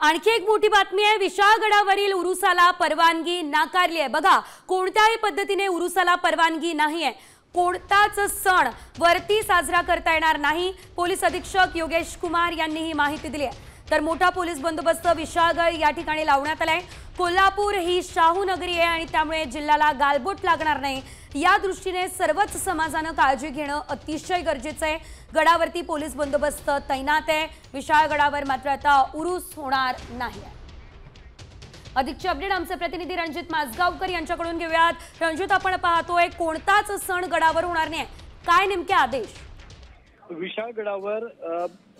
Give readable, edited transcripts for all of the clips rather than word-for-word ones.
आणखी एक मोठी बातमी आहे। विशाळगडावरील उरुसाला परवानगी नाकारली आहे। बघा, कोणत्याही पद्धतीने उरुसाला परवानगी नाही आहे। कोणताच सण वरती साजरा करता येणार नाही। पोलीस अधीक्षक योगेश कुमार यांनी ही माहिती दिली आहे। तर मोठा पोलीस बंदोबस्त विशाळगड या ठिकाणी लावण्यात आलाय। कोल्हापूर ही शाहू नगरी आहे आणि त्यामुळे जिल्ह्याला गालबोट लागणार नाही या दृष्टीने सर्वच समाजाने काळजी घेणं अतिशय गरजेचं आहे। गडावरती पोलीस बंदोबस्त तैनात आहे। विशाळगडावर मात्र आता उरूस होणार नाही। अधिकची अपडेट आमचे प्रतिनिधी रणजित माजगावकर यांच्याकडून घेऊयात। रणजित, आपण पाहतोय कोणताच सण गडावर होणार नाही, काय नेमके आदेश? विशाळगडावर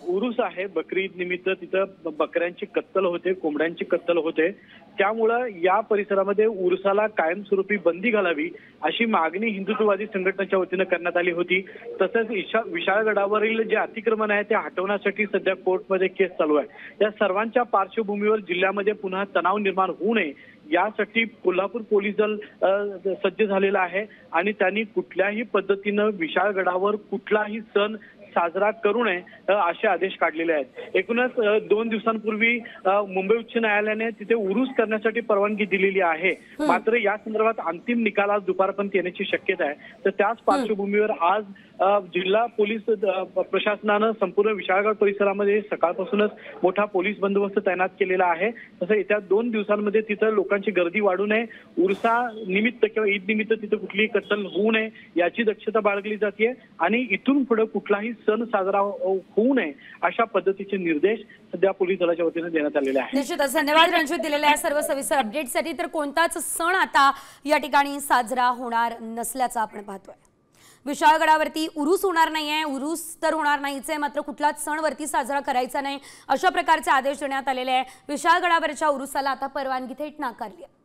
उरूस आहे। बकरी ईद निमित्त तिथं बकऱ्यांची कत्तल होते, कोंबड्यांची कत्तल होते। त्यामुळे या परिसरामध्ये उरुसाला कायमस्वरूपी बंदी घालावी अशी मागणी हिंदुत्ववादी संघटनेच्या वतीने करण्यात आली होती। तसंच विशाळगडावरील जे अतिक्रमण आहे ते हटवण्यासाठी सध्या कोर्टमध्ये केस चालू आहे। या सर्वांच्या पार्श्वभूमीवर जिल्ह्यामध्ये पुन्हा तणाव निर्माण होऊ नये यासाठी कोल्हापूर पोलीस दल सज्ज झालेला आहे आणि त्यांनी कुठल्याही पद्धतीने विशाळगडावर कुठलाही सण साजरा करू नये असे आदेश काढलेले आहेत। एकूणच 2 दिवसांपूर्वी मुंबई उच्च न्यायालयाने तिथे उरूस करण्यासाठी परवानगी दिलेली आहे। मात्र या संदर्भात अंतिम निकाल आज दुपारपर्यंत येण्याची शक्यता आहे। तर त्याच पार्श्वभूमीवर आज जिल्हा पोलीस प्रशासनाने संपूर्ण विशाळगड परिसरामध्ये सकाळपासूनच मोठा पोलीस बंदोबस्त तैनात केलेला आहे। तसं येत्या 2 दिवसांमध्ये तिथे लोकांची गर्दी वाढू नये, उरुसा निमित्त किंवा ईद निमित्त तिथे कुठलीही कत्तल होऊ नये याची दक्षता बाळगली जाते आणि इथून पुढे कुठलाही सण साजरा होऊ नये अशा पद्धतीचे निर्देश सध्या पोलीस दलाच्या वतीने देण्यात आलेले आहेत। निश्चितच धन्यवाद रणजित दिलेल्या सर्व सविस्तर अपडेटसाठी। तर कोणताच सण आता या ठिकाणी साजरा होणार नसल्याचं आपण पाहतोय। विशाळगडावरती उरूस होणार नाहीये, उरूस तर होणार नाहीच आहे, मात्र कुठलाच सण वरती साजरा करायचा नाही अशा प्रकारचे आदेश देण्यात आलेले आहे। विशाळगडावरच्या उरुसाला आता परवानगी थेट नाकारली आहे।